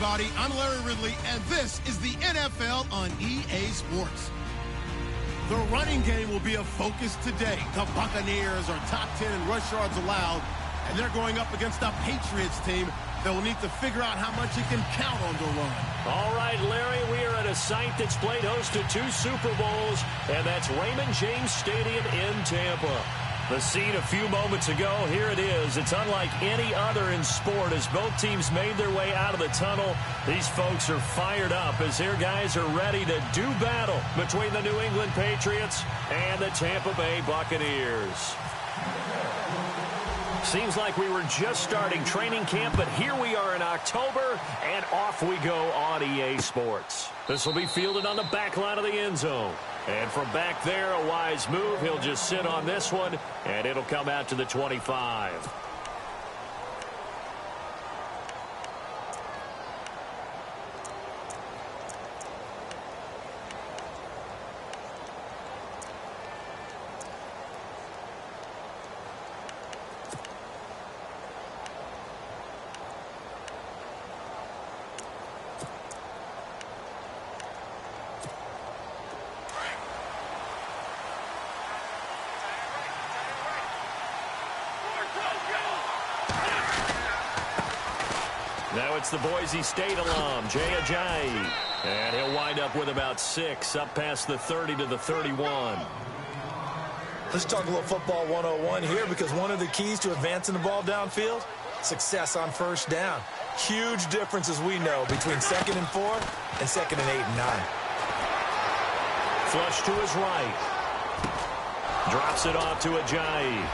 everybody. I'm Larry Ridley, and this is the NFL on EA Sports. The running game will be a focus today. The Buccaneers are top 10 in rush yards allowed, and they're going up against a Patriots team that will need to figure out how much it can count on the run. All right, Larry, we are at a site that's played host to 2 Super Bowls, and that's Raymond James Stadium in Tampa. The scene a few moments ago, here it is. It's unlike any other in sport as both teams made their way out of the tunnel. These folks are fired up as their guys are ready to do battle between the New England Patriots and the Tampa Bay Buccaneers. Seems like we were just starting training camp, but here we are in October, and off we go on EA Sports. This will be fielded on the back line of the end zone. And from back there, a wise move. He'll just sit on this one, and it'll come out to the 25. Now it's the Boise State alum, Jay Ajayi. And he'll wind up with about 6, up past the 30 to the 31. Let's talk a little football 101 here, because one of the keys to advancing the ball downfield, success on first down. Huge difference, as we know, between 2nd and 4 and 2nd and 8 and 9. Flush to his right. Drops it off to Ajayi.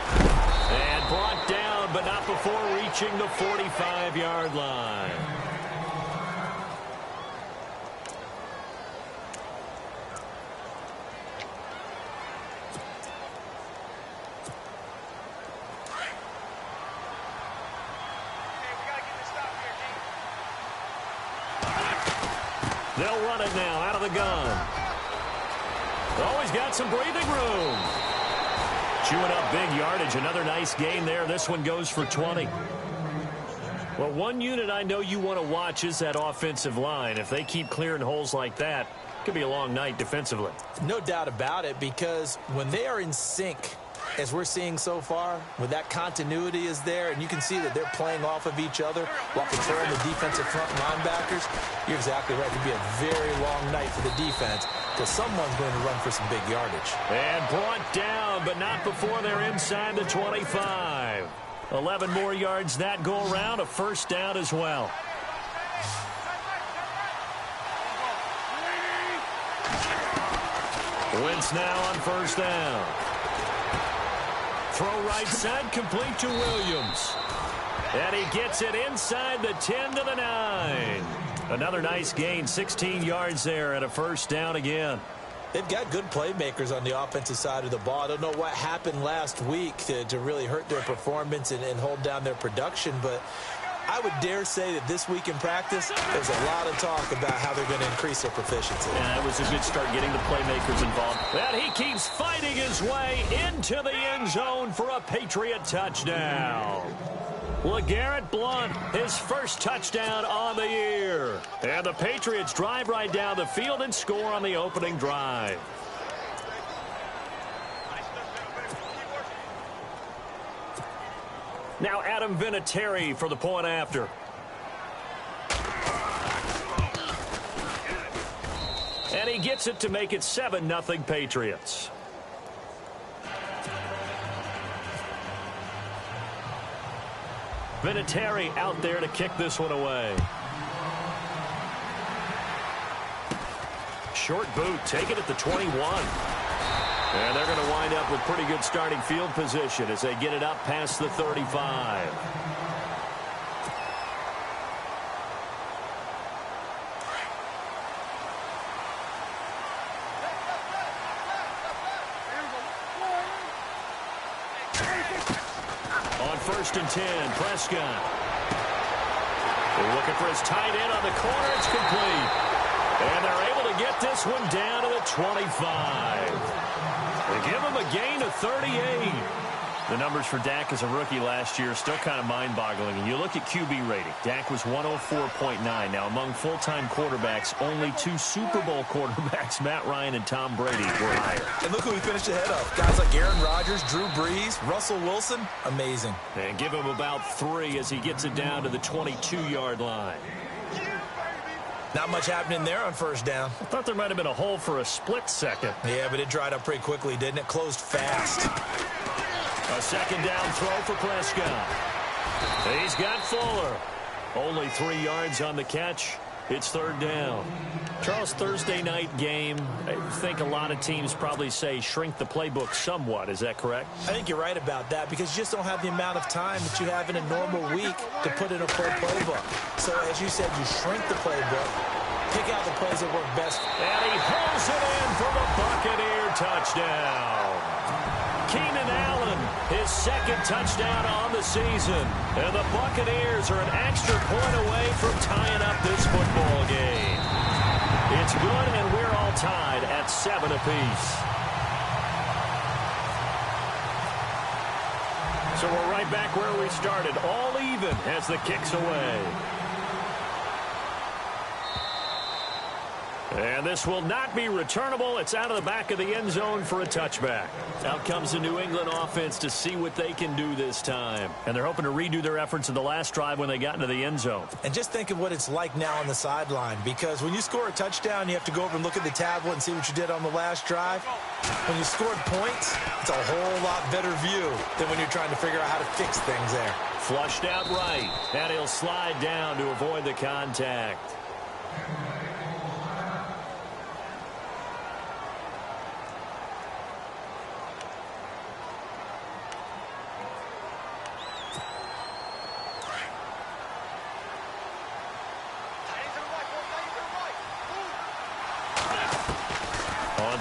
And brought down, but not before reaching the 45-yard line. They'll run it now out of the gun. Always got some breathing room. Chewing up big yardage. Another nice gain there. This one goes for 20. Well, one unit I know you want to watch is that offensive line. If they keep clearing holes like that, it could be a long night defensively. No doubt about it, because when they are in sync, as we're seeing so far, when that continuity is there, and you can see that they're playing off of each other while controlling the defensive front linebackers, you're exactly right. It could be a very long night for the defense, because someone's going to run for some big yardage. And brought down, but not before they're inside the 25. 11 more yards that go around, a first down as well. Wentz now on first down. Throw right side, complete to Williams. And he gets it inside the 10 to the 9. Another nice gain, 16 yards there, and a first down again. They've got good playmakers on the offensive side of the ball. I don't know what happened last week to really hurt their performance and hold down their production, but I would dare say that this week in practice, there's a lot of talk about how they're going to increase their proficiency. Yeah, it was a good start getting the playmakers involved. And he keeps fighting his way into the end zone for a Patriot touchdown. LeGarrette Blount, his first touchdown on the year. And the Patriots drive right down the field and score on the opening drive. Now Adam Vinatieri for the point after. And he gets it to make it 7-0 Patriots. Vinatieri out there to kick this one away. Short boot, taken at the 21. And they're going to wind up with pretty good starting field position as they get it up past the 35. On 1st and 10, Prescott. They're looking for his tight end on the corner. It's complete. And they're able to get this one down to the 25. They give him a gain of 38. The numbers for Dak as a rookie last year are still kind of mind-boggling. And you look at QB rating. Dak was 104.9. Now, among full-time quarterbacks, only 2 Super Bowl quarterbacks, Matt Ryan and Tom Brady, were higher. And look who he finished ahead of. Guys like Aaron Rodgers, Drew Brees, Russell Wilson. Amazing. And give him about 3 as he gets it down to the 22-yard line. Not much happening there on first down. I thought there might have been a hole for a split second. Yeah, but it dried up pretty quickly, didn't it? Closed fast. A second down throw for Prescott. He's got Fuller. Only 3 yards on the catch. It's third down. Charles, Thursday night game, I think a lot of teams probably say shrink the playbook somewhat. Is that correct? I think you're right about that because you just don't have the amount of time that you have in a normal week to put in a full playbook. So, as you said, you shrink the playbook, pick out the plays that work best. And he pulls it in for the Buccaneer touchdown. Keenan Allen, his second touchdown on the season. And the Buccaneers are an extra point away from tying up this football game. It's good, and we're all tied at 7 apiece. So we're right back where we started, all even as the kick's away. And this will not be returnable. It's out of the back of the end zone for a touchback. Out comes the New England offense to see what they can do this time. And they're hoping to redo their efforts in the last drive when they got into the end zone. And just think of what it's like now on the sideline, because when you score a touchdown, you have to go over and look at the tablet and see what you did on the last drive. When you scored points, it's a whole lot better view than when you're trying to figure out how to fix things there. Flushed out right, and he'll slide down to avoid the contact.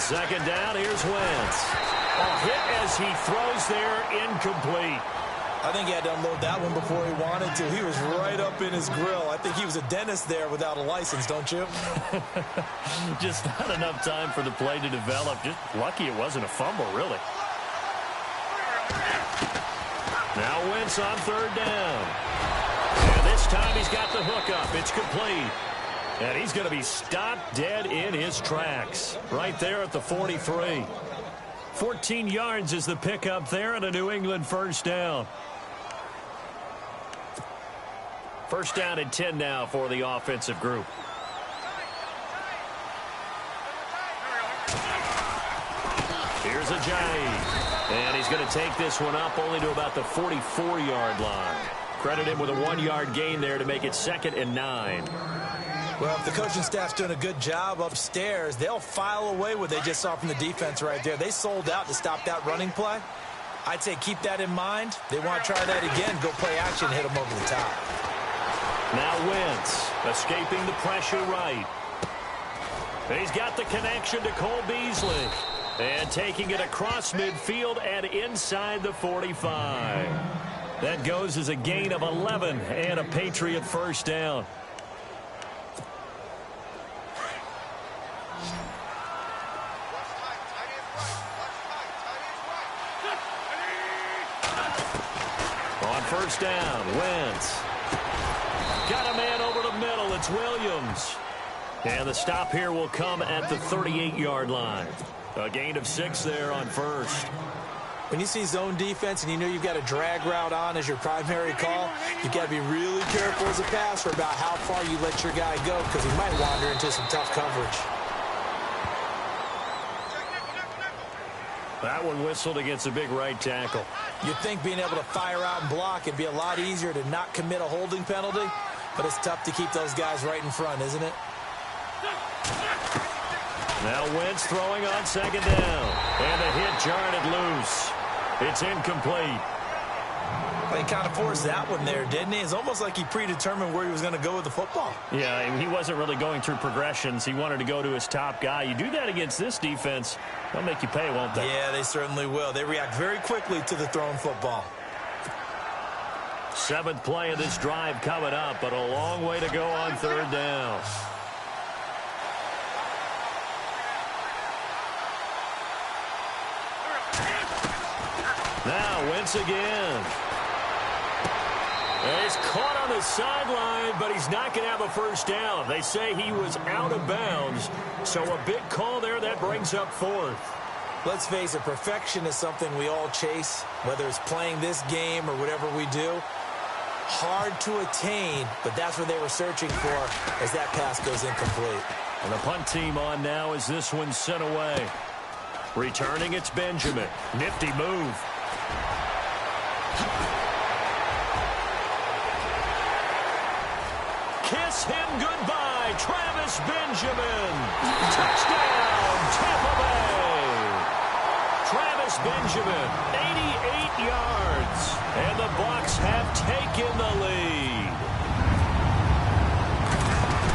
Second down, here's Wentz. A hit as he throws there, incomplete. I think he had to unload that one before he wanted to. He was right up in his grill. I think he was a dentist there without a license, don't you? Just not enough time for the play to develop. Just lucky it wasn't a fumble, really. Now Wentz on third down. And this time he's got the hook up. It's complete. And he's going to be stopped dead in his tracks. Right there at the 43. 14 yards is the pickup there and a New England first down. First down and 10 now for the offensive group. Here's Ajayi. And he's going to take this one up only to about the 44-yard line. Credit him with a 1-yard gain there to make it 2nd and 9. Well, if the coaching staff's doing a good job upstairs, they'll file away what they just saw from the defense right there. They sold out to stop that running play. I'd say keep that in mind. They want to try that again, go play action, hit them over the top. Now Wentz escaping the pressure right. He's got the connection to Cole Beasley. And taking it across midfield and inside the 45. That goes as a gain of 11 and a Patriot first down. On first down, Wentz. Got a man over the middle. It's Williams. And the stop here will come at the 38-yard line. A gain of 6 there on first. When you see zone defense and you know you've got a drag route on as your primary call, you've got to be really careful as a passer about how far you let your guy go because he might wander into some tough coverage. That one whistled against a big right tackle. You'd think being able to fire out and block it'd be a lot easier to not commit a holding penalty, but it's tough to keep those guys right in front, isn't it? Now Wentz throwing on second down. And the hit jarred it loose. It's incomplete. Well, he kind of forced that one there, didn't he? It's almost like he predetermined where he was going to go with the football. Yeah, he wasn't really going through progressions. He wanted to go to his top guy. You do that against this defense, they'll make you pay, won't they? Yeah, they certainly will. They react very quickly to the thrown football. 7th play of this drive coming up, but a long way to go on third down. Now now, Wentz again. He's caught on the sideline, but he's not going to have a first down. They say he was out of bounds, so a big call there that brings up fourth. Let's face it, perfection is something we all chase, whether it's playing this game or whatever we do. Hard to attain, but that's what they were searching for as that pass goes incomplete. And the punt team on now as this one's sent away. Returning, it's Benjamin. Nifty move. Kiss him goodbye, Travis Benjamin. Touchdown, Tampa Bay. Travis Benjamin, 88 yards. And the Bucs have taken the lead.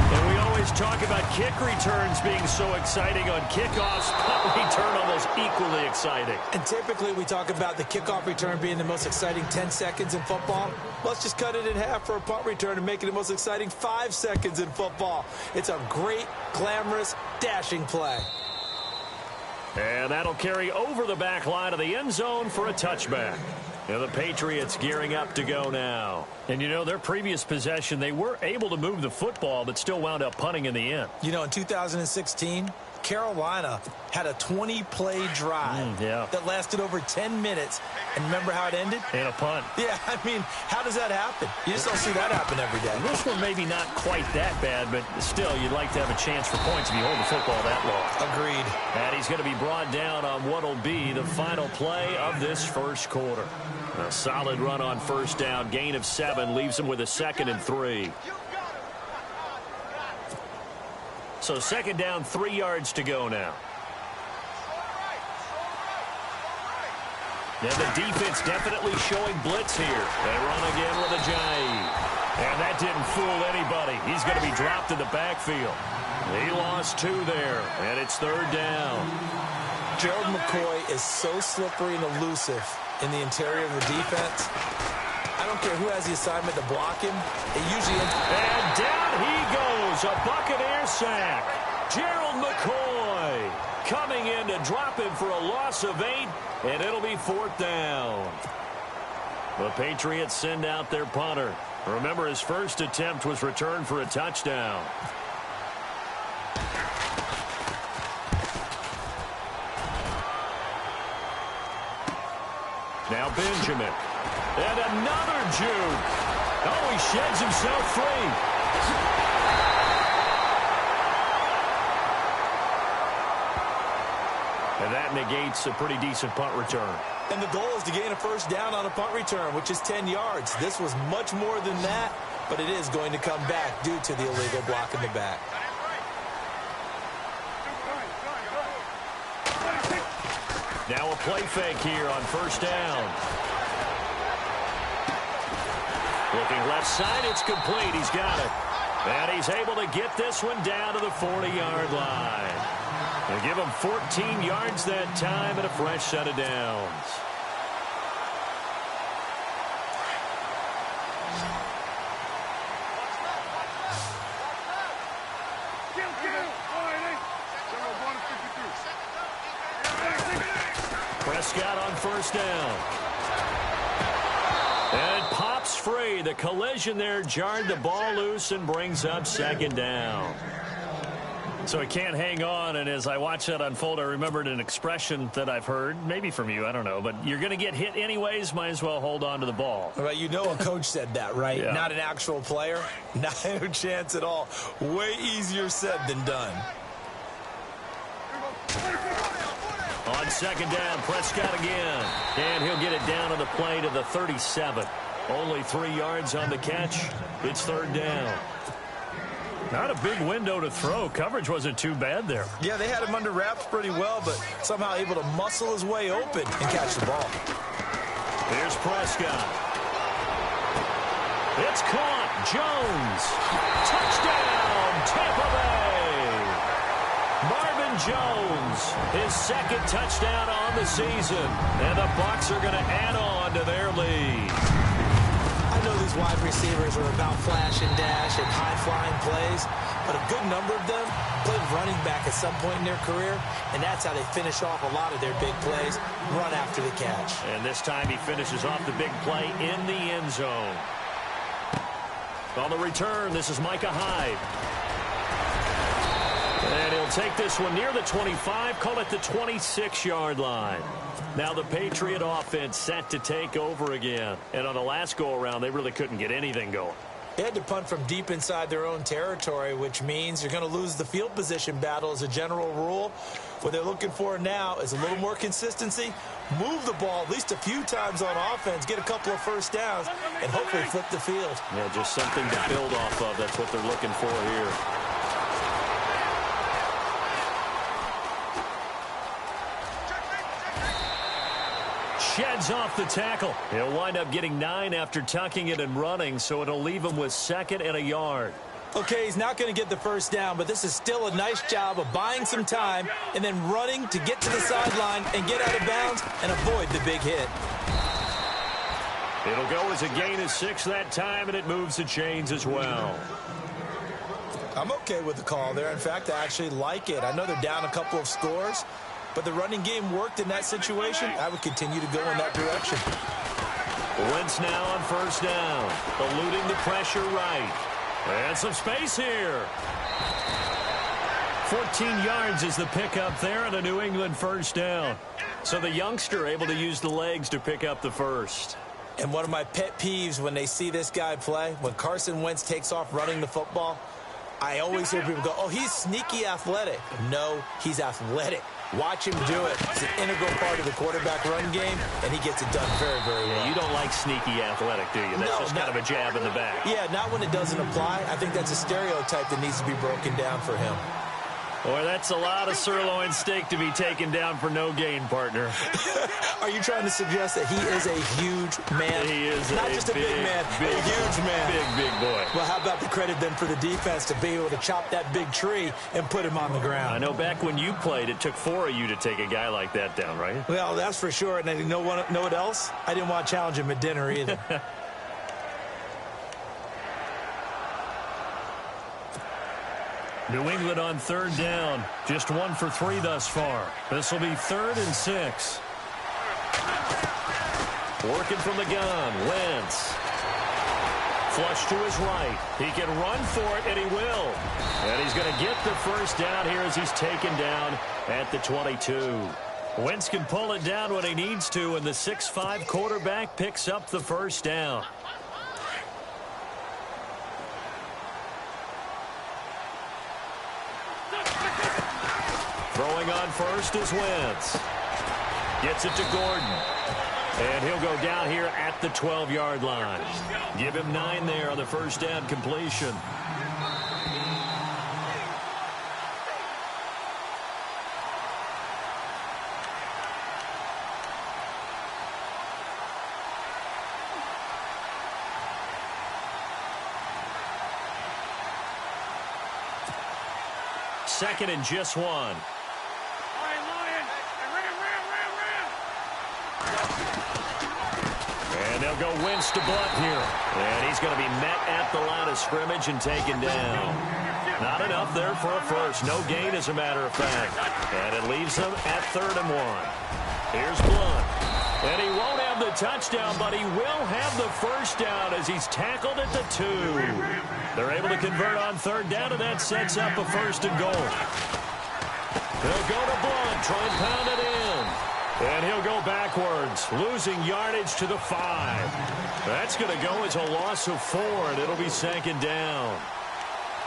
And we always talk about kick returns being so exciting on kickoffs. Punt return almost equally exciting. And typically we talk about the kickoff return being the most exciting 10 seconds in football. Let's just cut it in half for a punt return and make it the most exciting 5 seconds in football. It's a great, glamorous, dashing play. And that'll carry over the back line of the end zone for a touchback. And the Patriots gearing up to go now. And, you know, their previous possession, they were able to move the football, but still wound up punting in the end. You know, in 2016, Carolina had a 20-play drive that lasted over 10 minutes. And remember how it ended? In a punt. Yeah, I mean, how does that happen? You just don't see that happen every day. This one maybe not quite that bad, but still, you'd like to have a chance for points if you hold the football that long. Agreed. And he's going to be brought down on what will be the final play of this first quarter. A solid run on first down. Gain of 7 leaves him with a 2nd and 3. So 2nd down, 3 yards to go now. And the defense definitely showing blitz here. They run again with Ajayi. And that didn't fool anybody. He's going to be dropped in the backfield. He lost 2 there, and it's 3rd down. Gerald McCoy is so slippery and elusive in the interior of the defense. I don't care who has the assignment to block him. It usually ends. And down he goes. A Buccaneer sack. Gerald McCoy coming in to drop him for a loss of 8, and it'll be 4th down. The Patriots send out their punter. Remember, his first attempt was returned for a touchdown. Now Benjamin. And another juke. Oh, he sheds himself free. And that negates a pretty decent punt return. And the goal is to gain a first down on a punt return, which is 10 yards. This was much more than that, but it is going to come back due to the illegal block in the back. Now a play fake here on first down. Looking left side, it's complete. He's got it. And he's able to get this one down to the 40-yard line. They give him 14 yards that time and a fresh set of downs. Prescott on first down. And it pops free. The collision there jarred the ball loose and brings up 2nd down. So he can't hang on, and as I watch that unfold, I remembered an expression that I've heard, maybe from you, I don't know, but you're going to get hit anyways, might as well hold on to the ball. Well, you know a coach said that, right? Yeah. Not an actual player. Not a chance at all. Way easier said than done. On 2nd down, Prescott again. And he'll get it down on the play to the 37. Only 3 yards on the catch. It's 3rd down. Not a big window to throw. Coverage wasn't too bad there. Yeah, they had him under wraps pretty well, but somehow able to muscle his way open and catch the ball. Here's Prescott. It's caught. Jones. Touchdown, Tampa Bay. Marvin Jones, his 2nd touchdown on the season. And the Bucs are going to add on to their lead. I know these wide receivers are about flash and dash and high-flying plays, but a good number of them played running back at some point in their career, and that's how they finish off a lot of their big plays, run after the catch. And this time he finishes off the big play in the end zone. On the return, this is Micah Hyde. And he'll take this one near the 25, call it the 26-yard line. Now the Patriot offense set to take over again. And on the last go-around, they really couldn't get anything going. They had to punt from deep inside their own territory, which means you're going to lose the field position battle as a general rule. What they're looking for now is a little more consistency, move the ball at least a few times on offense, get a couple of first downs, and hopefully flip the field. Yeah, just something to build off of. That's what they're looking for here. Sheds off the tackle. He'll wind up getting 9 after tucking it and running, so it'll leave him with 2nd and a yard. Okay, he's not going to get the first down, but this is still a nice job of buying some time and then running to get to the sideline and get out of bounds and avoid the big hit. It'll go as a gain of 6 that time, and it moves the chains as well. I'm okay with the call there. In fact, I actually like it. I know they're down a couple of scores, but the running game worked in that situation. I would continue to go in that direction. Wentz now on first down, eluding the pressure right. And some space here. 14 yards is the pickup there, and a New England first down. So the youngster able to use the legs to pick up the first. And one of my pet peeves when they see this guy play, when Carson Wentz takes off running the football, I always hear people go, oh, he's sneaky athletic. No, he's athletic. Watch him do it. It's an integral part of the quarterback run game, and he gets it done very, very well. Yeah, you don't like sneaky athletic, do you? That's just kind of a jab in the back. Yeah, not when it doesn't apply. I think that's a stereotype that needs to be broken down for him. Boy, that's a lot of sirloin steak to be taken down for no gain, partner. Are you trying to suggest that he is a huge man? He is not just a big man, a huge man. Big boy. Well, how about the credit then for the defense to be able to chop that big tree and put him on the ground? I know back when you played, it took 4 of you to take a guy like that down, right? Well, that's for sure. And you know what else? I didn't want to challenge him at dinner either. New England on third down. Just 1 for 3 thus far. This will be 3rd and 6. Working from the gun. Wentz. Flush to his right. He can run for it, and he will. And he's going to get the first down here as he's taken down at the 22. Wentz can pull it down when he needs to, and the 6'5" quarterback picks up the first down. Throwing on first is Wentz. Gets it to Gordon. And he'll go down here at the 12-yard line. Give him 9 there on the first down completion. Second and just 1. And they'll go Wentz to Blunt here. And he's going to be met at the line of scrimmage and taken down. Not enough there for a first. No gain, as a matter of fact. And it leaves them at 3rd and 1. Here's Blunt. And he won't have the touchdown, but he will have the first down as he's tackled at the 2. They're able to convert on 3rd down, and that sets up a 1st and goal. They'll go to Blunt, try and pound it in. And he'll go backwards, losing yardage to the 5. That's going to go as a loss of 4, and it'll be 2nd down.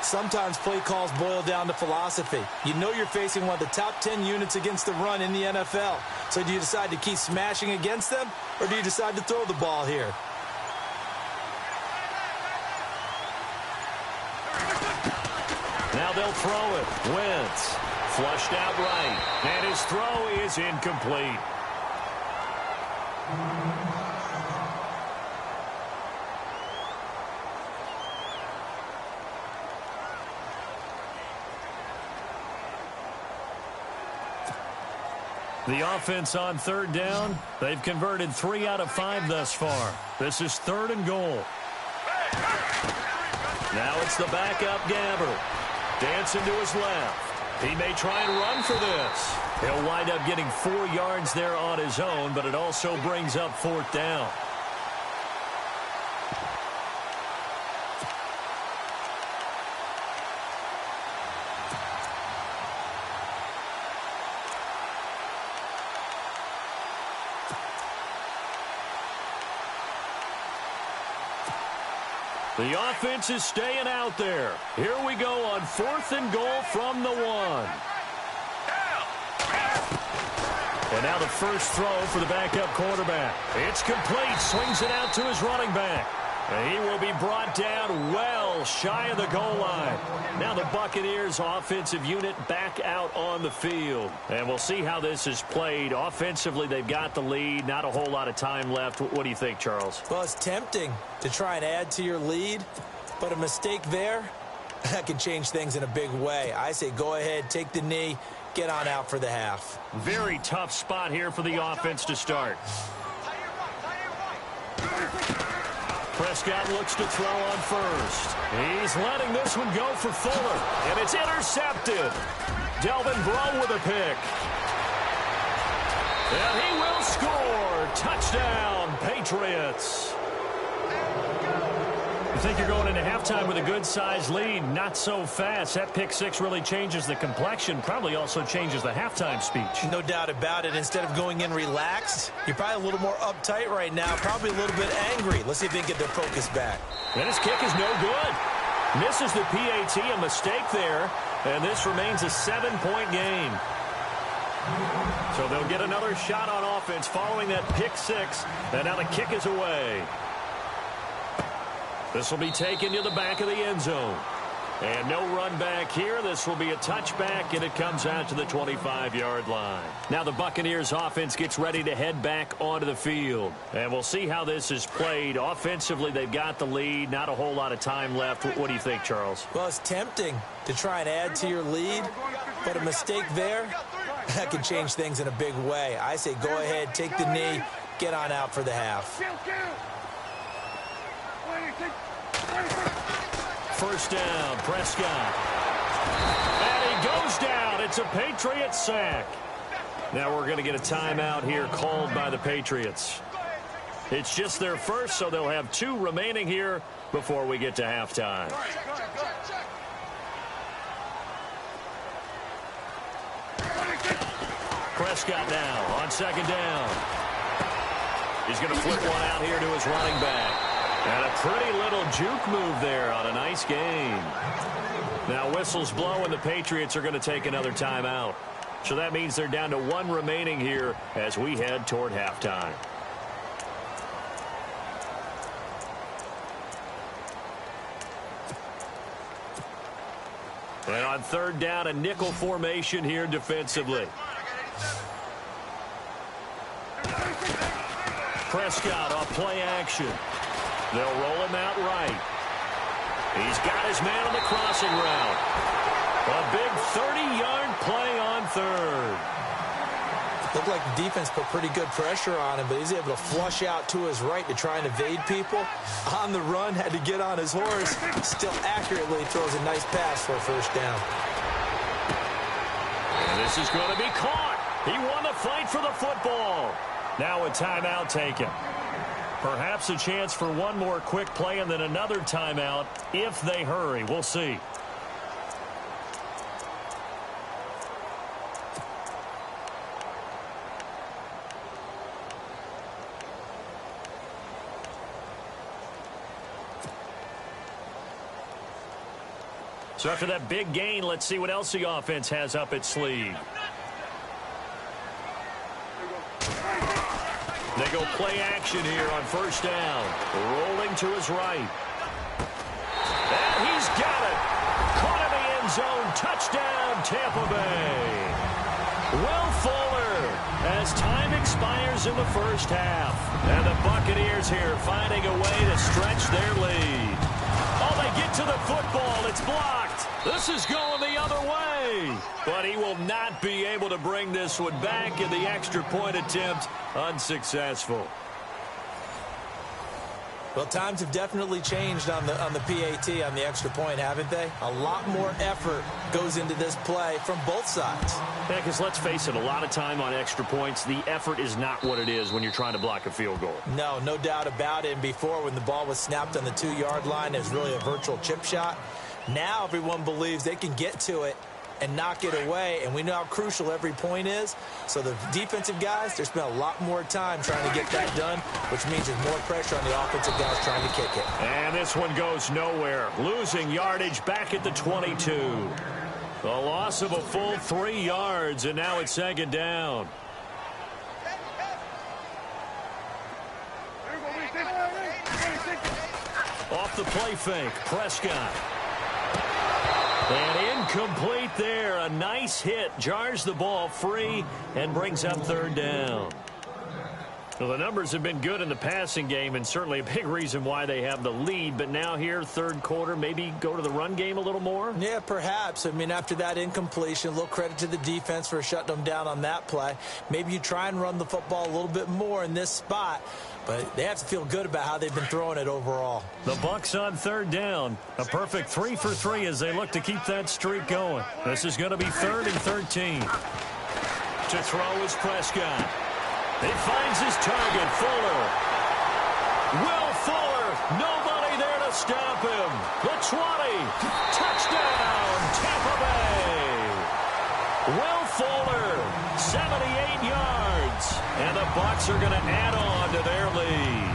Sometimes play calls boil down to philosophy. You know you're facing one of the top 10 units against the run in the NFL. So do you decide to keep smashing against them, or do you decide to throw the ball here? Now they'll throw it. Wentz. Flushed out right. And his throw is incomplete. The offense on 3rd down. They've converted 3 out of 5 thus far. This is 3rd and goal. Now it's the backup Gabbert. Dancing to his left. He may try and run for this. He'll wind up getting 4 yards there on his own, but it also brings up 4th down. The offense is staying out there. Here we go on 4th and goal from the 1. And now the first throw for the backup quarterback. It's complete. Swings it out to his running back. And he will be brought down well shy of the goal line. Now the Buccaneers offensive unit back out on the field. And we'll see how this is played. Offensively, they've got the lead. Not a whole lot of time left. What do you think, Charles? Well, it's tempting to try and add to your lead, but a mistake there, that can change things in a big way. I say go ahead, take the knee, get on out for the half. Very tough spot here for the offense to start. Prescott looks to throw on first. He's letting this one go for Fuller, and it's intercepted. Delvin Breaux with a pick. And he will score. Touchdown, Patriots. You think you're going into halftime with a good-sized lead. Not so fast. That pick six really changes the complexion, probably also changes the halftime speech. No doubt about it. Instead of going in relaxed, you're probably a little more uptight right now, probably a little bit angry. Let's see if they can get their focus back. And his kick is no good. Misses the PAT, a mistake there, and this remains a 7-point game. So they'll get another shot on offense following that pick six, and now the kick is away. This will be taken to the back of the end zone. And no run back here. This will be a touchback, and it comes out to the 25-yard line. Now the Buccaneers offense gets ready to head back onto the field. And we'll see how this is played. Offensively, they've got the lead. Not a whole lot of time left. What do you think, Charles? Well, it's tempting to try and add to your lead, but a mistake there, that can change things in a big way. I say go ahead, take the knee, get on out for the half. First down, Prescott. And he goes down. It's a Patriots sack. Now we're going to get a timeout here called by the Patriots. It's just their first, so they'll have 2 remaining here before we get to halftime. Prescott now on second down. He's going to flip one out here to his running back. And a pretty little juke move there on a nice game. Now whistles blow, and the Patriots are going to take another timeout. So that means they're down to 1 remaining here as we head toward halftime. And on third down, a nickel formation here defensively. Prescott off play action. They'll roll him out right. He's got his man on the crossing route. A big 30-yard play on third. Looked like the defense put pretty good pressure on him, but he's able to flush out to his right to try and evade people. On the run, had to get on his horse. Still accurately throws a nice pass for a first down. And this is going to be caught. He won the fight for the football. Now a timeout taken. Perhaps a chance for one more quick play and then another timeout if they hurry. We'll see. So after that big gain, let's see what else the offense has up its sleeve. They go play action here on first down. Rolling to his right. And he's got it. Caught in the end zone. Touchdown, Tampa Bay. Will Fuller as time expires in the first half. And the Buccaneers here finding a way to stretch their lead. Oh, they get to the football. It's blocked. This is going the other way. But he will not be able to bring this one back, in the extra point attempt unsuccessful. Well, times have definitely changed on the PAT, on the extra point, haven't they? A lot more effort goes into this play from both sides. Yeah, because let's face it, a lot of time on extra points, the effort is not what it is when you're trying to block a field goal. No doubt about it. And before, when the ball was snapped on the 2-yard line, it was really a virtual chip shot. Now everyone believes they can get to it and knock it away, and we know how crucial every point is. So the defensive guys, they spent a lot more time trying to get that done, which means there's more pressure on the offensive guys trying to kick it. And this one goes nowhere. Losing yardage back at the 22. The loss of a full 3 yards, and now it's second down. Off the play fake, Prescott. And incomplete there. A nice hit. Jars the ball free and brings up third down. Well, the numbers have been good in the passing game, and certainly a big reason why they have the lead. But now here, third quarter, maybe go to the run game a little more? Yeah, perhaps. I mean, after that incompletion, a little credit to the defense for shutting them down on that play. Maybe you try and run the football a little bit more in this spot. But they have to feel good about how they've been throwing it overall. The Bucs on third down. A perfect 3 for 3 as they look to keep that streak going. This is going to be 3rd and 13. To throw is Prescott. He finds his target, Fuller. Will Fuller. Nobody there to stop him. The 20. Touchdown, Tampa Bay. Will Fuller, 78 yards. And the Bucs are going to add on to their lead.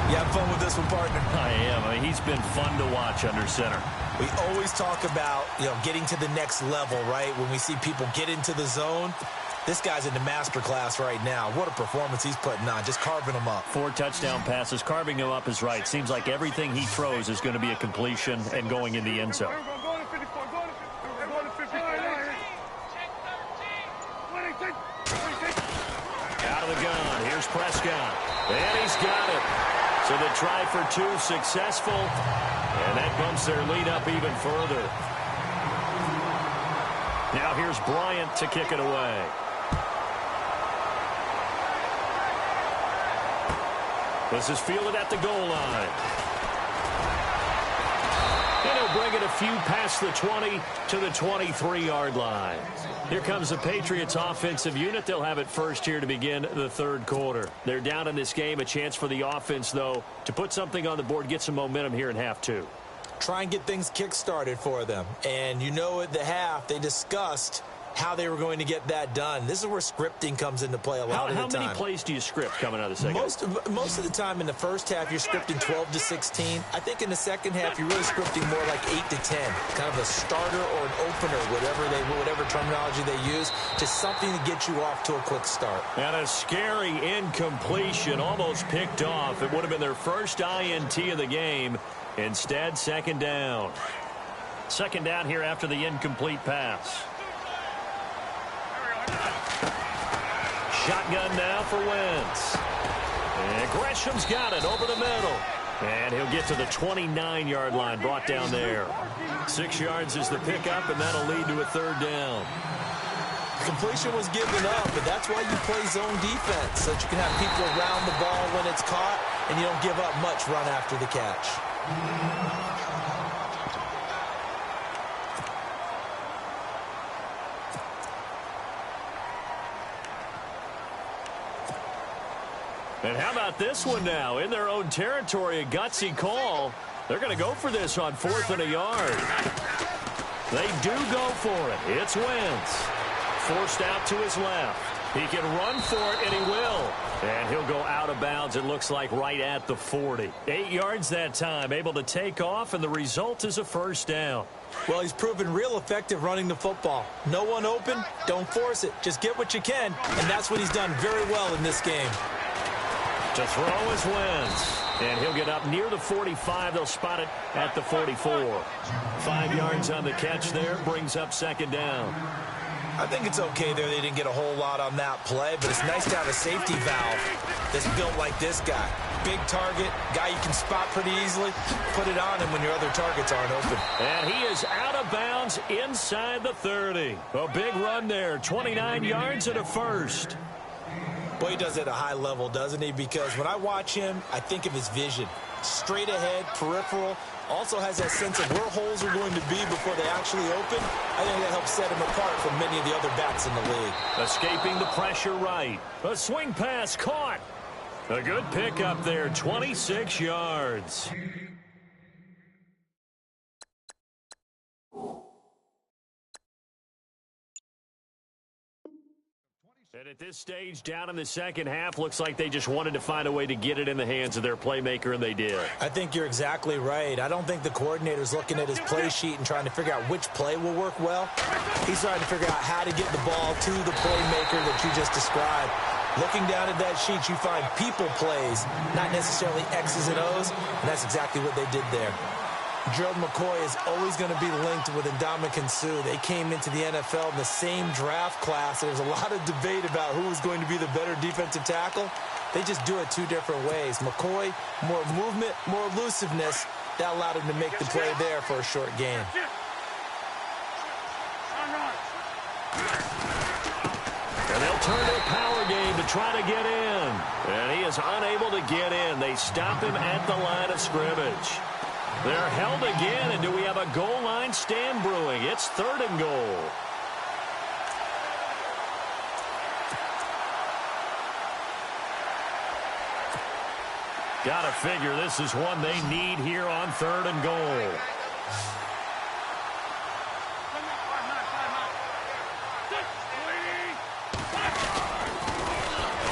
You have fun with this one, partner? I am. I mean, he's been fun to watch under center. We always talk about, getting to the next level, right? When we see people get into the zone, this guy's in the master class right now. What a performance he's putting on, just carving them up. 4 touchdown passes. Carving them up is right. Seems like everything he throws is going to be a completion and going in the end zone. Out of the gun. Here's Prescott. And he's got it. So the try for 2 successful. And that bumps their lead up even further. Now here's Bryant to kick it away. This is fielded at the goal line. And he'll bring it a few past the 20 to the 23-yard line. Here comes the Patriots offensive unit. They'll have it first here to begin the third quarter. They're down in this game. A chance for the offense, though, to put something on the board, get some momentum here in half 2. Try and get things kick-started for them. And at the half, they discussed how they were going to get that done. This is where scripting comes into play a lot of the time. How many plays do you script coming out of the second half? Most of the time in the first half, you're scripting 12 to 16. I think in the second half, you're really scripting more like 8 to 10. Kind of a starter or an opener, whatever terminology they use. Just something to get you off to a quick start. And a scary incompletion, almost picked off. It would have been their first INT of the game. Instead, second down. Second down here after the incomplete pass. Shotgun now for Wentz. And Gresham's got it over the middle. And he'll get to the 29-yard line, brought down there. 6 yards is the pickup, and that'll lead to a third down. Completion was given up, but that's why you play zone defense, so that you can have people around the ball when it's caught, and you don't give up much run after the catch. And how about this one now? In their own territory, a gutsy call. They're going to go for this on 4th and a yard. They do go for it. It's Wentz. Forced out to his left. He can run for it, and he will. And he'll go out of bounds, it looks like, right at the 40. 8 yards that time, able to take off, and the result is a first down. Well, he's proven real effective running the football. No one open, don't force it. Just get what you can, and that's what he's done very well in this game. To throw is Wentz. And he'll get up near the 45. They'll spot it at the 44. 5 yards on the catch there. Brings up second down. I think it's okay there. They didn't get a whole lot on that play, but it's nice to have a safety valve that's built like this guy. Big target, guy you can spot pretty easily. Put it on him when your other targets aren't open. And he is out of bounds inside the 30. A big run there. 29 yards and a first. Boy, he does it at a high level, doesn't he? Because when I watch him, I think of his vision. Straight ahead, peripheral. Also has that sense of where holes are going to be before they actually open. I think that helps set him apart from many of the other backs in the league. Escaping the pressure right. A swing pass caught. A good pickup there, 26 yards. And at this stage, down in the second half, looks like they just wanted to find a way to get it in the hands of their playmaker, and they did. I think you're exactly right. I don't think the coordinator's looking at his play sheet and trying to figure out which play will work well. He's trying to figure out how to get the ball to the playmaker that you just described. Looking down at that sheet, you find people plays, not necessarily X's and O's, and that's exactly what they did there. Gerald McCoy is always going to be linked with D0NGMAN1's. They came into the NFL in the same draft class. There's a lot of debate about who was going to be the better defensive tackle. They just do it two different ways. McCoy, more movement, more elusiveness. That allowed him to make the play there for a short gain. And they'll turn to a power game to try to get in. And he is unable to get in. They stop him at the line of scrimmage. They're held again, and do we have a goal line stand brewing? It's 3rd and goal. Gotta figure this is one they need here on 3rd and goal.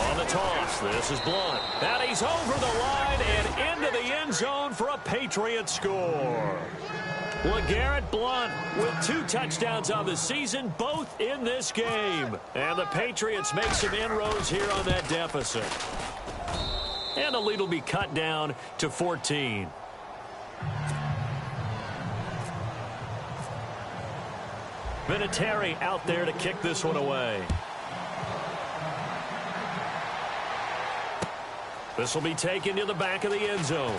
On the toss, this is Blunt. And he's over the line and into the end zone for a Patriot score. LeGarrette Blunt with 2 touchdowns on the season, both in this game. And the Patriots make some inroads here on that deficit. And the lead will be cut down to 14. Vinatieri out there to kick this one away. This will be taken to the back of the end zone.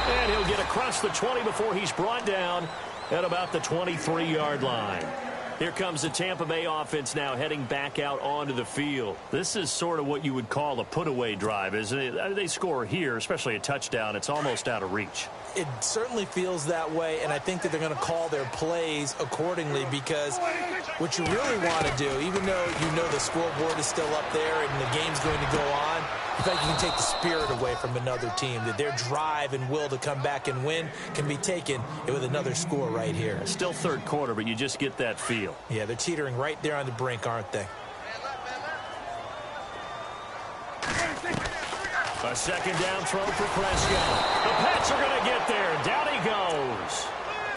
And he'll get across the 20 before he's brought down at about the 23-yard line. Here comes the Tampa Bay offense now heading back out onto the field. This is sort of what you would call a put-away drive, isn't it? They score here, especially a touchdown. It's almost out of reach. It certainly feels that way, and I think that they're going to call their plays accordingly because what you really want to do, even though you know the scoreboard is still up there and the game's going to go on, in fact, you can take the spirit away from another team, that their drive and will to come back and win can be taken with another score right here. Still 3rd quarter, but you just get that feel. Yeah, they're teetering right there on the brink, aren't they? A 2nd down throw for Prescott. The Pats are going to get there. Down he goes.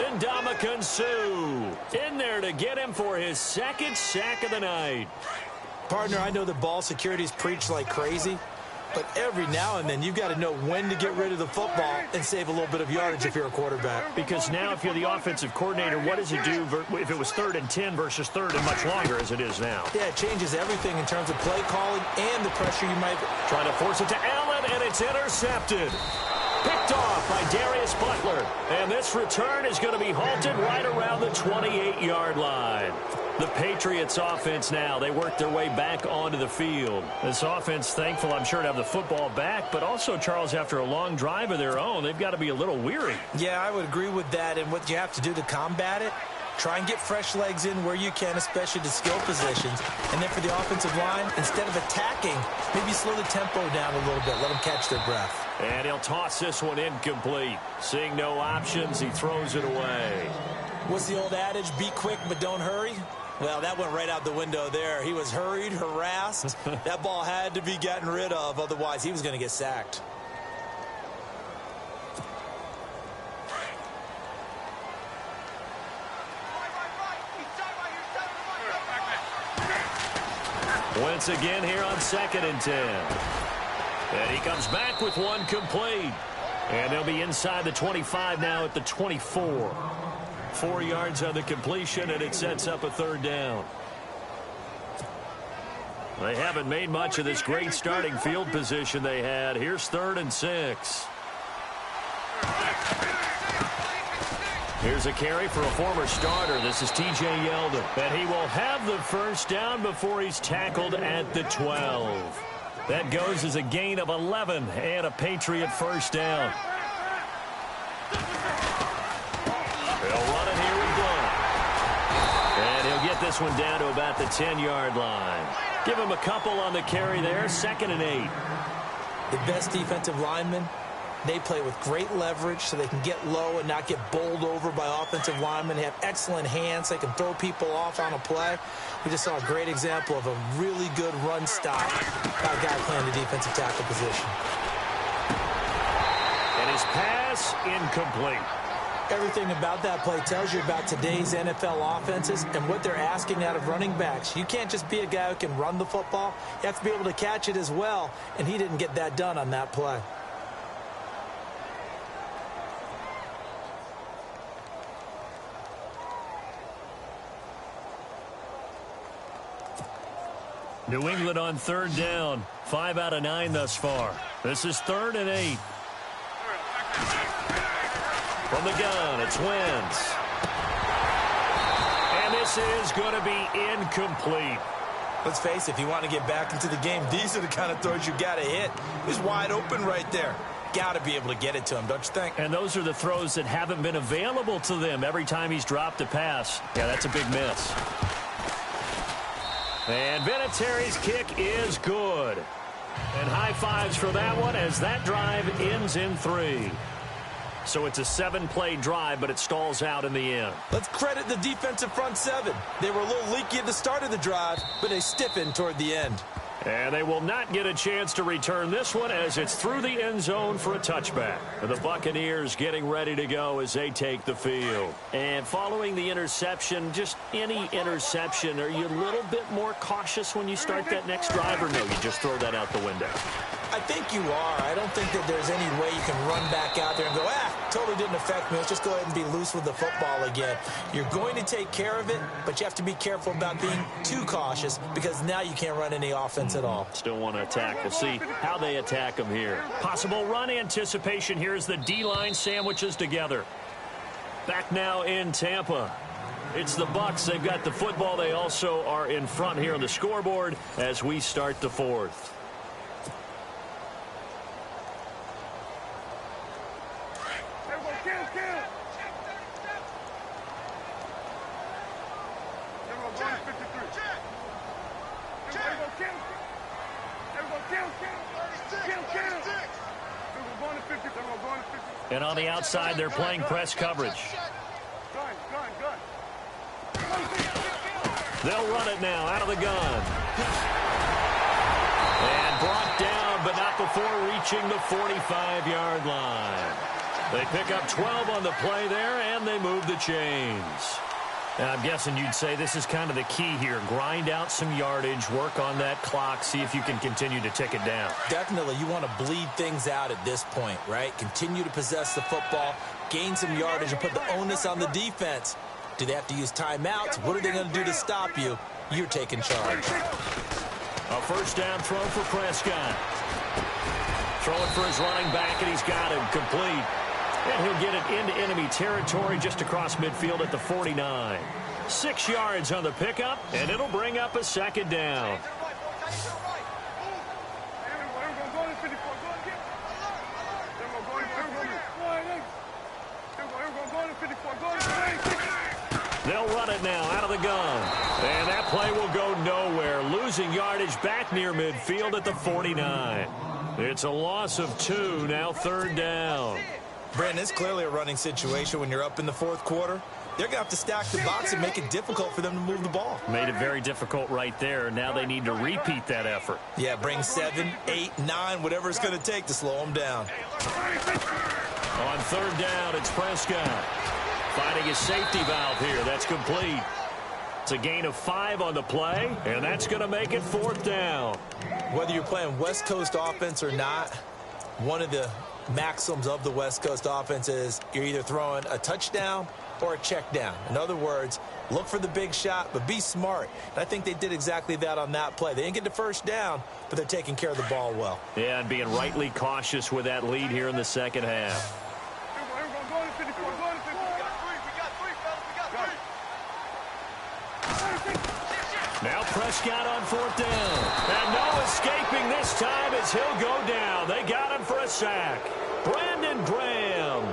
And D0NGMAN1's in there to get him for his 2nd sack of the night. Partner, I know that ball security is preached like crazy, but every now and then you've got to know when to get rid of the football and save a little bit of yardage if you're a quarterback. Because now if you're the offensive coordinator, what does it do if it was 3rd and 10 versus 3rd and much longer as it is now? Yeah, it changes everything in terms of play calling and the pressure you might... Trying to force it to Allen, and it's intercepted. Picked off by Darius Butler. And this return is going to be halted right around the 28-yard line. The Patriots offense now, they work their way back onto the field. This offense, thankful, I'm sure, to have the football back, but also, Charles, after a long drive of their own, they've got to be a little weary. Yeah, I would agree with that, and what you have to do to combat it, try and get fresh legs in where you can, especially to skill positions. And then for the offensive line, instead of attacking, maybe slow the tempo down a little bit, let them catch their breath. And he'll toss this one incomplete. Seeing no options, he throws it away. What's the old adage, be quick but don't hurry? Well, that went right out the window there. He was hurried, harassed. That ball had to be gotten rid of, otherwise he was going to get sacked. Once again here on 2nd and 10. And he comes back with one complete. And they'll be inside the 25 now at the 24. 4 yards on the completion, and it sets up a 3rd down. They haven't made much of this great starting field position they had. Here's 3rd and 6. Here's a carry for a former starter. This is T.J. Yeldon. And he will have the first down before he's tackled at the 12. That goes as a gain of 11 and a Patriot first down. They'll run it here with Blunt. And he'll get this one down to about the 10-yard line. Give him a couple on the carry there, 2nd and 8. The best defensive linemen, they play with great leverage so they can get low and not get bowled over by offensive linemen. They have excellent hands. They can throw people off on a play. We just saw a great example of a really good run stop by a guy playing the defensive tackle position. And his pass incomplete. Everything about that play tells you about today's NFL offenses and what they're asking out of running backs. You can't just be a guy who can run the football. You have to be able to catch it as well, and he didn't get that done on that play. New England on 3rd down. 5 out of 9 thus far. This is 3rd and 8. From the gun, it's Wentz. And this is going to be incomplete. Let's face it, if you want to get back into the game, these are the kind of throws you got to hit. He's wide open right there. Got to be able to get it to him, don't you think? And those are the throws that haven't been available to them every time he's dropped a pass. Yeah, that's a big miss. And Vinatieri's kick is good. And high fives for that one as that drive ends in 3. So it's a 7-play drive, but it stalls out in the end. Let's credit the defensive front 7. They were a little leaky at the start of the drive, but they stiffened toward the end. And they will not get a chance to return this one as it's through the end zone for a touchback. The Buccaneers getting ready to go as they take the field. And following the interception, just any interception, are you a little bit more cautious when you start that next drive, or no, you just throw that out the window? I think you are. I don't think that there's any way you can run back out there and go, totally didn't affect me. Let's just go ahead and be loose with the football again. You're going to take care of it, but you have to be careful about being too cautious because now you can't run any offense at all. Still want to attack. We'll see how they attack them here. Possible run anticipation here as the D-line sandwiches together. Back now in Tampa. It's the Bucs. They've got the football. They also are in front here on the scoreboard as we start the 4th. And on the outside, they're playing press coverage. They'll run it now out of the gun. And brought down, but not before reaching the 45-yard line. They pick up 12 on the play there, and they move the chains. Now, I'm guessing you'd say this is kind of the key here. Grind out some yardage, work on that clock, see if you can continue to tick it down. Definitely. You want to bleed things out at this point, right? Continue to possess the football, gain some yardage, and put the onus on the defense. Do they have to use timeouts? What are they going to do to stop you? You're taking charge. A first down throw for Prescott. Throwing for his running back, and he's got him complete. And he'll get it into enemy territory just across midfield at the 49. 6 yards on the pickup, and it'll bring up a 2nd down. They'll run it now out of the gun. And that play will go nowhere, losing yardage back near midfield at the 49. It's a loss of 2, now 3rd down. Brandon, it's clearly a running situation when you're up in the 4th quarter. They're going to have to stack the box and make it difficult for them to move the ball. Made it very difficult right there. Now they need to repeat that effort. Yeah, bring 7, 8, 9, whatever it's going to take to slow them down. On 3rd down, it's Prescott. Finding his safety valve here. That's complete. It's a gain of 5 on the play, and that's going to make it 4th down. Whether you're playing West Coast offense or not, one of the maxims of the West Coast offense is you're either throwing a touchdown or a check down. In other words, look for the big shot, but be smart. And I think they did exactly that on that play. They didn't get the first down, but they're taking care of the ball well. Yeah, and being rightly cautious with that lead here in the 2nd half. Prescott on 4th down. And no escaping this time as he'll go down. They got him for a sack. Brandon Graham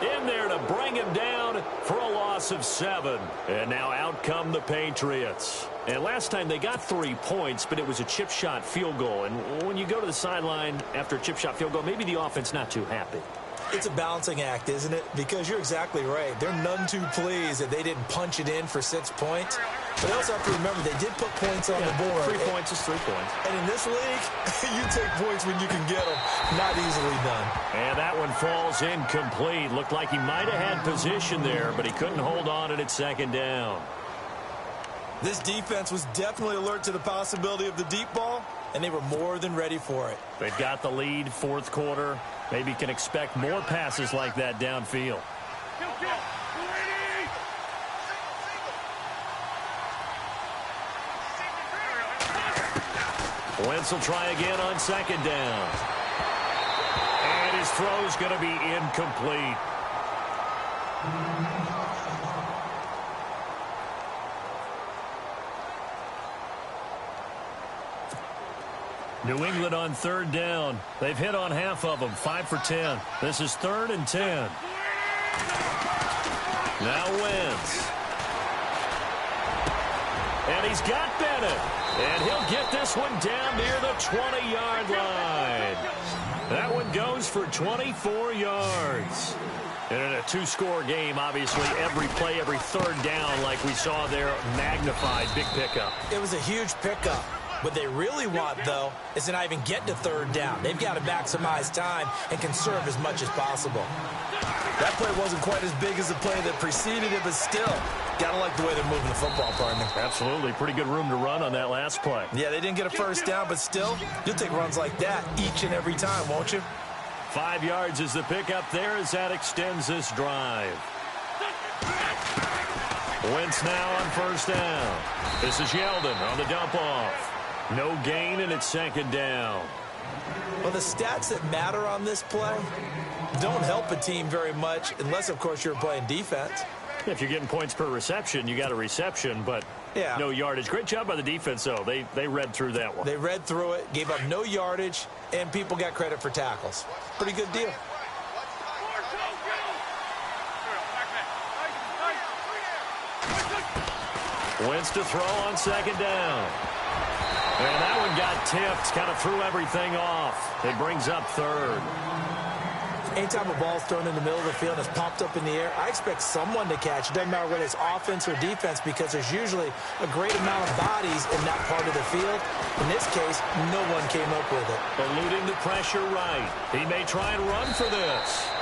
in there to bring him down for a loss of 7. And now out come the Patriots. And last time they got 3 points, but it was a chip shot field goal. And when you go to the sideline after a chip shot field goal, maybe the offense not too happy. It's a balancing act, isn't it? Because you're exactly right. They're none too pleased that they didn't punch it in for 6 points. But they also have to remember they did put points on the board. 3 points is 3 points. And in this league, you take points when you can get them. Not easily done. And that one falls incomplete. Looked like he might have had position there, but he couldn't hold on at 2nd down. This defense was definitely alert to the possibility of the deep ball, and they were more than ready for it. They've got the lead, 4th quarter. Maybe can expect more passes like that downfield. Wentz will try again on 2nd down. And his throw's going to be incomplete. New England on 3rd down. They've hit on half of them, 5 for 10. This is 3rd and 10. Now Wentz. And he's got Bennett. And he'll get this one down near the 20-yard line. That one goes for 24 yards. And in a 2-score game, obviously, every play, every 3rd down, like we saw there, magnified, big pickup. It was a huge pickup. What they really want, though, is to not even get to 3rd down. They've got to maximize time and conserve as much as possible. That play wasn't quite as big as the play that preceded it, but still, gotta like the way they're moving the football, partner. Absolutely. Pretty good room to run on that last play. Yeah, they didn't get a 1st down, but still, you'll take runs like that each and every time, won't you? 5 yards is the pickup there as that extends this drive. Wentz now on 1st down. This is Yeldon on the dump off. No gain, and it's 2nd down. Well, the stats that matter on this play don't help a team very much unless, of course, you're playing defense. If you're getting points per reception, you got a reception, but no yardage. Great job by the defense, though. They read through that one. They read through it, gave up no yardage, and people got credit for tackles. Pretty good deal. Wentz to throw on 2nd down. And that one got tipped, kind of threw everything off. It brings up 3rd. Anytime a ball's thrown in the middle of the field and it's popped up in the air, I expect someone to catch. It doesn't matter whether it's offense or defense because there's usually a great amount of bodies in that part of the field. In this case, no one came up with it. Eluding the pressure right. He may try and run for this.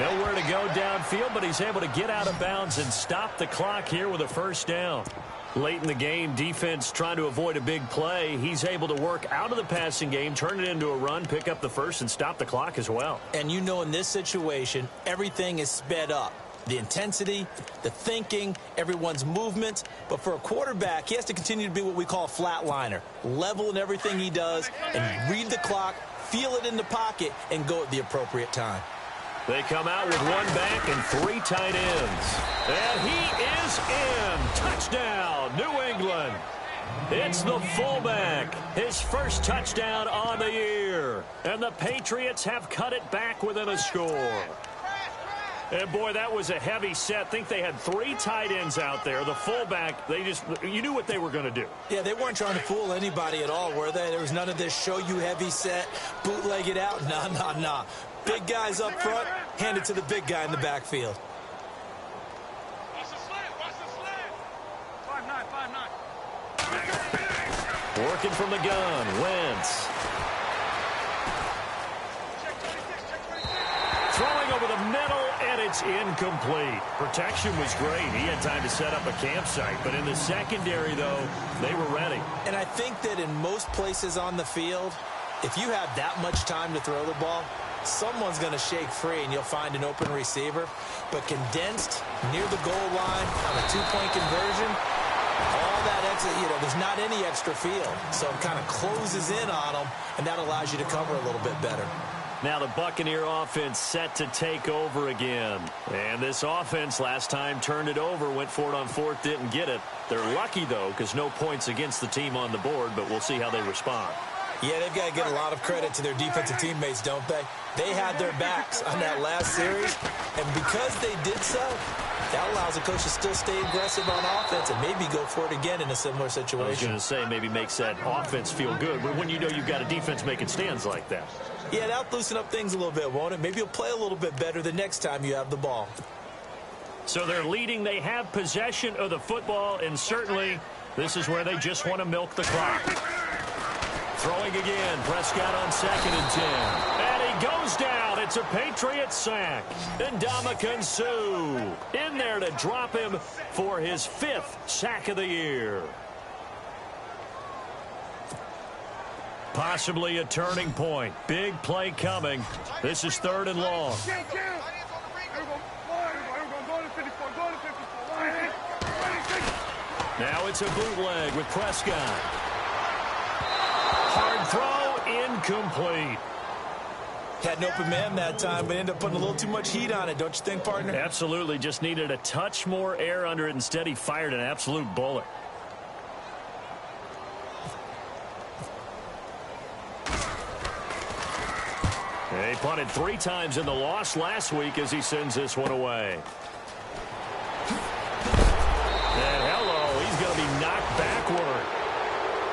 Nowhere to go downfield, but he's able to get out of bounds and stop the clock here with a 1st down. Late in the game, defense trying to avoid a big play. He's able to work out of the passing game, turn it into a run, pick up the 1st, and stop the clock as well. And you know in this situation, everything is sped up. The intensity, the thinking, everyone's movement. But for a quarterback, he has to continue to be what we call a flatliner. Level in everything he does and read the clock, feel it in the pocket, and go at the appropriate time. They come out with 1 back and 3 tight ends. And he is in. Touchdown, New England. It's the fullback. His 1st touchdown on the year. And the Patriots have cut it back within a score. And, boy, that was a heavy set. I think they had 3 tight ends out there. The fullback, you knew what they were going to do. Yeah, they weren't trying to fool anybody at all, were they? There was none of this show you heavy set, bootleg it out. Nah. Big guys up front, hand it to the big guy in the backfield. Watch the slant. 5-9. Working from the gun, Wentz. Throwing over the middle, and it's incomplete. Protection was great. He had time to set up a campsite, but in the secondary, though, they were ready. And I think that in most places on the field, if you have that much time to throw the ball, someone's going to shake free and you'll find an open receiver. But condensed near the goal line on a 2-point conversion, all that extra, there's not any extra field. So it kind of closes in on them, and that allows you to cover a little bit better. Now the Buccaneer offense set to take over again. And this offense last time turned it over, went for it on fourth, didn't get it. They're lucky, though, because no points against the team on the board, but we'll see how they respond. Yeah, they've got to give a lot of credit to their defensive teammates, don't they? They had their backs on that last series, and because they did so, that allows the coach to still stay aggressive on offense and maybe go for it again in a similar situation. I was going to say maybe makes that offense feel good, but when you know you've got a defense making stands like that. Yeah, that'll loosen up things a little bit, won't it? Maybe you'll play a little bit better the next time you have the ball. So they're leading. They have possession of the football, and certainly this is where they just want to milk the clock. Throwing again, Prescott on 2nd and 10. And he goes down. It's a Patriots sack. And D0NGMAN Suh in there to drop him for his 5th sack of the year. Possibly a turning point. Big play coming. This is 3rd and long. Now it's a bootleg with Prescott. Hard throw, incomplete. Had an open man that time, but ended up putting a little too much heat on it, don't you think, partner? Absolutely. Just needed a touch more air under it. Instead, he fired an absolute bullet. He punted 3 times in the loss last week as he sends this one away. And hello, he's going to be knocked backward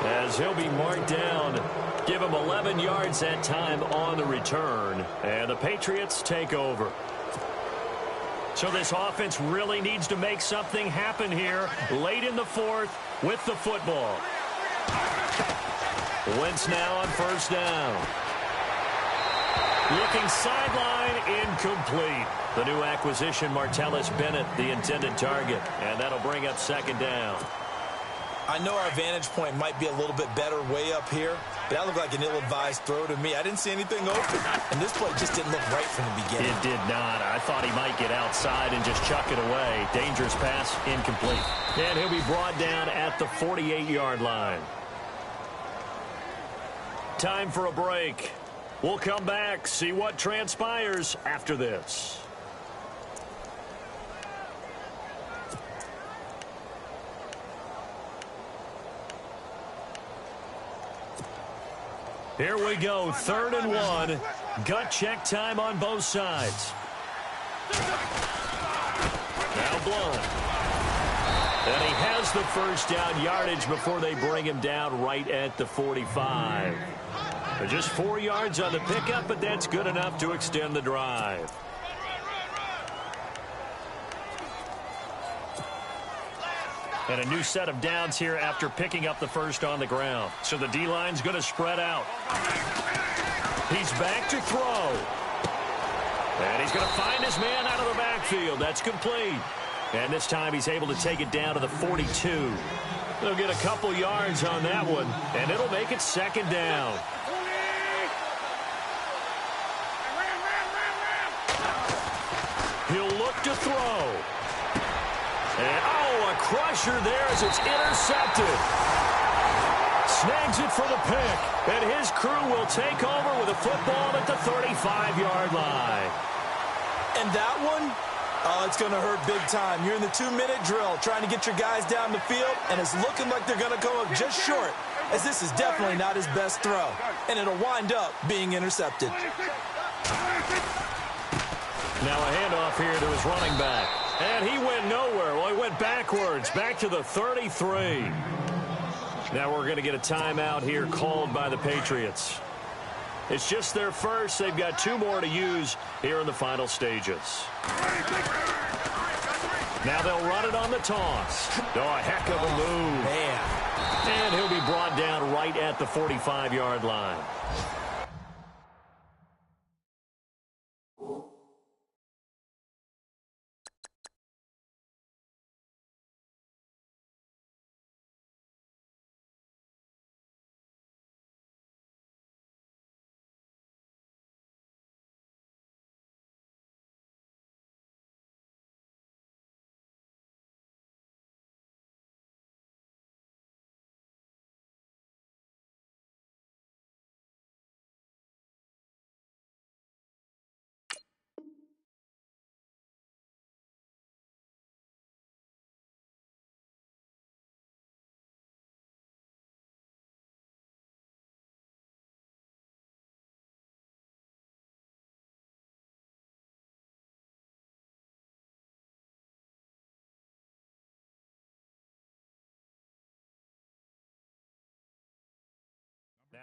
as he'll be marked down. Give him 11 yards that time on the return. And the Patriots take over. So this offense really needs to make something happen here late in the 4th with the football. Wentz now on 1st down. Looking sideline, incomplete. The new acquisition, Martellus Bennett, the intended target. And that'll bring up 2nd down. I know our vantage point might be a little bit better way up here, but that looked like an ill-advised throw to me. I didn't see anything open, and this play just didn't look right from the beginning. It did not. I thought he might get outside and just chuck it away. Dangerous pass, incomplete. And he'll be brought down at the 48-yard line. Time for a break. We'll come back, see what transpires after this. Here we go, 3rd and 1. Gut check time on both sides. Now Blunt. And he has the 1st down yardage before they bring him down right at the 45. Just 4 yards on the pickup, but that's good enough to extend the drive. And a new set of downs here after picking up the 1st on the ground. So the D-line's going to spread out. He's back to throw. And he's going to find his man out of the backfield. That's complete. And this time he's able to take it down to the 42. They'll get a couple yards on that one, and it'll make it 2nd down. He'll look to throw. And, oh, a crusher there as it's intercepted. Snags it for the pick. And his crew will take over with a football at the 35-yard line. And that one, oh, it's going to hurt big time. You're in the 2-minute drill trying to get your guys down the field, and it's looking like they're going to come up just short, as this is definitely not his best throw. And it'll wind up being intercepted. Now a handoff here to his running back. And he went nowhere. Well, he went backwards, back to the 33. Now we're going to get a timeout here called by the Patriots. It's just their first. They've got 2 more to use here in the final stages. Now they'll run it on the toss. Oh, a heck of a move. Man. And he'll be brought down right at the 45-yard line.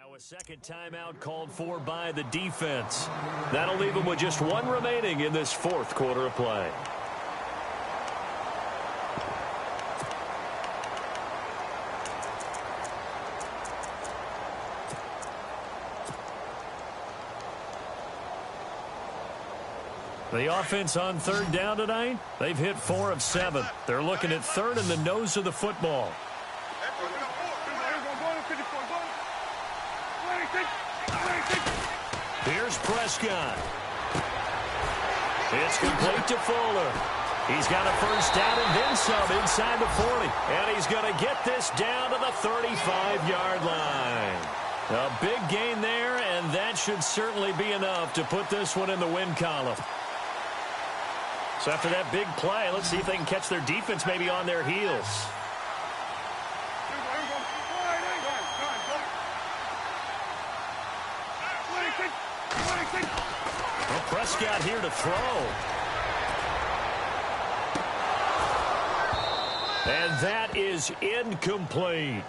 Now a second timeout called for by the defense. That'll leave them with just one remaining in this fourth quarter of play. The offense on third down tonight, they've hit 4 of 7. They're looking at third in the nose of the football. Here's Prescott. It's complete to Fuller. He's got a first down and then some inside the 40. And he's going to get this down to the 35-yard line. A big gain there, and that should certainly be enough to put this one in the win column. So after that big play, let's see if they can catch their defense maybe on their heels. Well, Prescott here to throw. And that is incomplete.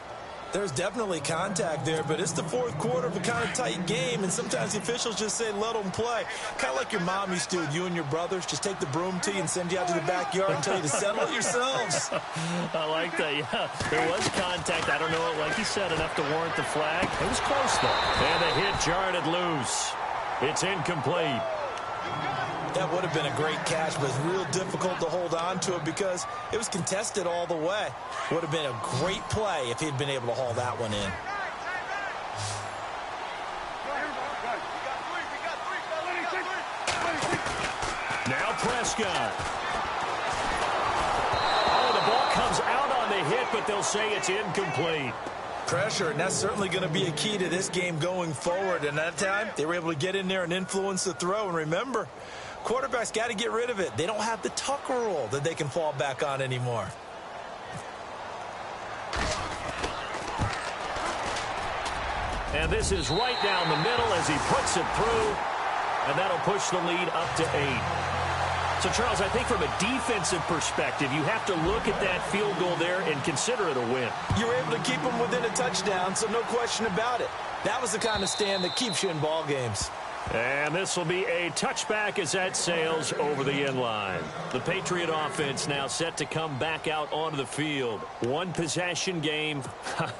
There's definitely contact there, but it's the fourth quarter of a kind of tight game, and sometimes the officials just say, let them play. Kind of like your mom used to, you and your brothers, just take the broom to you and send you out to the backyard and tell you to settle it yourselves. I like that, yeah. There was contact. I don't know, like you said, enough to warrant the flag. It was close, though. And the hit jarred it loose. It's incomplete. That would have been a great catch, but it's real difficult to hold on to it because it was contested all the way. Would have been a great play if he'd been able to haul that one in. Now Prescott. Oh, the ball comes out on the hit, but they'll say it's incomplete. Pressure, and that's certainly going to be a key to this game going forward. And that time, they were able to get in there and influence the throw. And remember, quarterbacks got to get rid of it. They don't have the Tucker rule that they can fall back on anymore. And this is right down the middle as he puts it through. And that'll push the lead up to 8. So, Charles, I think from a defensive perspective, you have to look at that field goal there and consider it a win. You were able to keep them within a touchdown, so no question about it. That was the kind of stand that keeps you in ball games. And this will be a touchback as that sails over the end line. The Patriot offense now set to come back out onto the field. One possession game,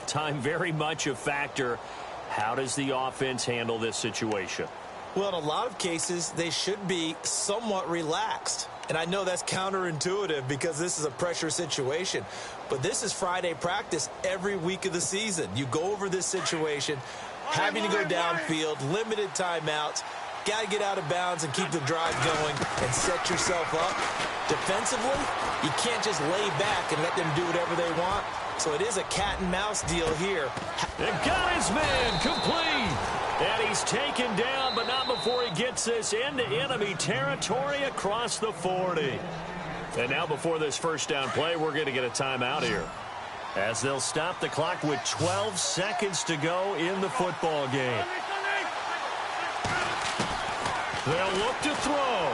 time very much a factor. How does the offense handle this situation? Well, in a lot of cases, they should be somewhat relaxed. And I know that's counterintuitive because this is a pressure situation. But this is Friday practice every week of the season. You go over this situation, having to go downfield, limited timeouts, got to get out of bounds and keep the drive going and set yourself up. Defensively, you can't just lay back and let them do whatever they want. So it is a cat and mouse deal here. And got his man complete. And he's taken down, but not before he gets this into enemy territory across the 40. And now before this first down play, we're going to get a timeout here, as they'll stop the clock with 12 seconds to go in the football game. They'll look to throw.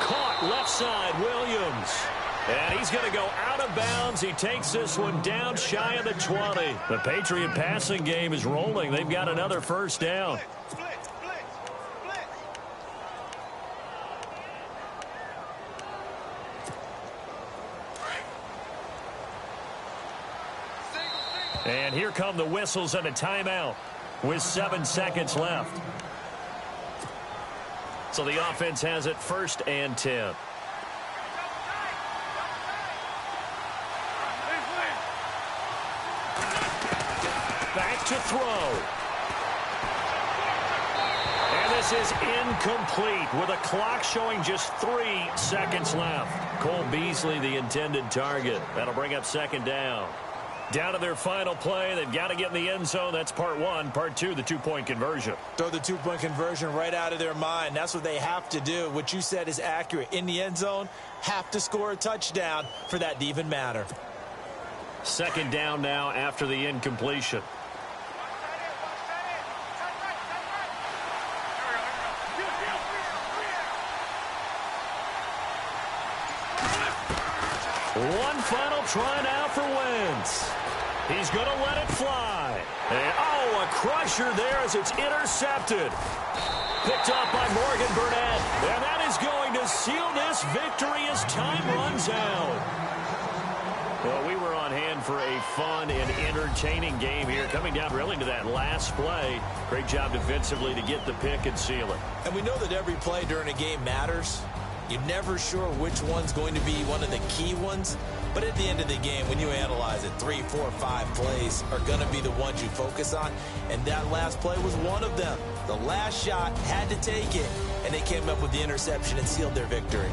Caught left side, Williams. And he's going to go out of bounds. He takes this one down shy of the 20. The Patriot passing game is rolling. They've got another first down. And here come the whistles and a timeout with 7 seconds left. So the offense has it 1st and 10. Back to throw. And this is incomplete with a clock showing just 3 seconds left. Cole Beasley, the intended target. That'll bring up 2nd down. Down to their final play. They've got to get in the end zone. That's part 1. Part 2, the 2-point conversion. Throw the 2-point conversion right out of their mind. That's what they have to do. What you said is accurate. In the end zone, have to score a touchdown for that to even matter. 2nd down now after the incompletion. One final try now for Wentz. He's going to let it fly. And, oh, a crusher there as it's intercepted. Picked up by Morgan Burnett. And that is going to seal this victory as time runs out. Well, we were on hand for a fun and entertaining game here. Coming down really to that last play. Great job defensively to get the pick and seal it. And we know that every play during a game matters. You're never sure which one's going to be one of the key ones. But at the end of the game, when you analyze it, 3, 4, 5 plays are going to be the ones you focus on. And that last play was one of them. The last shot had to take it, and they came up with the interception and sealed their victory.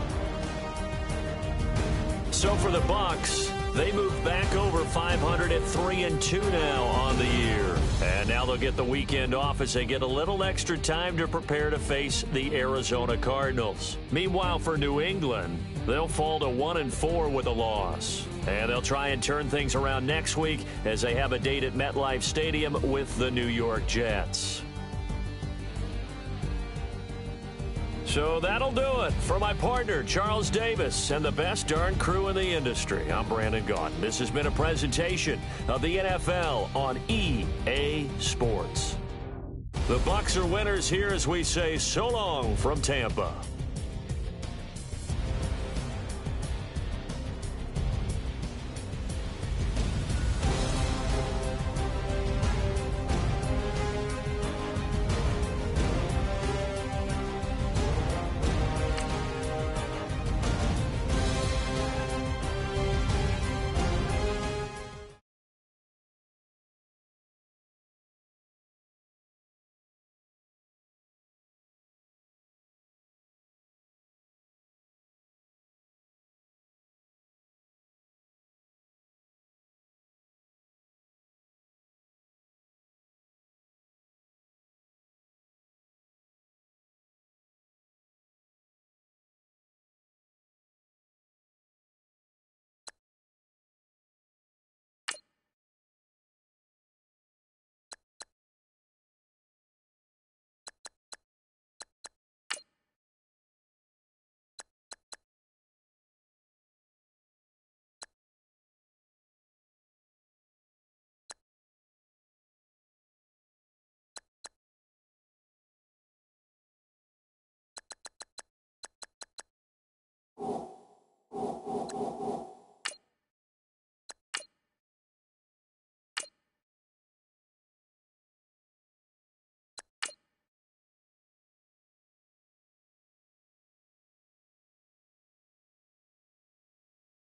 So for the Bucs, they move back over 500 at 3-2 now on the year. And now they'll get the weekend off as they get a little extra time to prepare to face the Arizona Cardinals. Meanwhile, for New England, they'll fall to 1-4 with a loss. And they'll try and turn things around next week as they have a date at MetLife Stadium with the New York Jets. So that'll do it. For my partner, Charles Davis, and the best darn crew in the industry, I'm Brandon Gaudin. This has been a presentation of the NFL on EA Sports. The Bucs are winners here as we say so long from Tampa.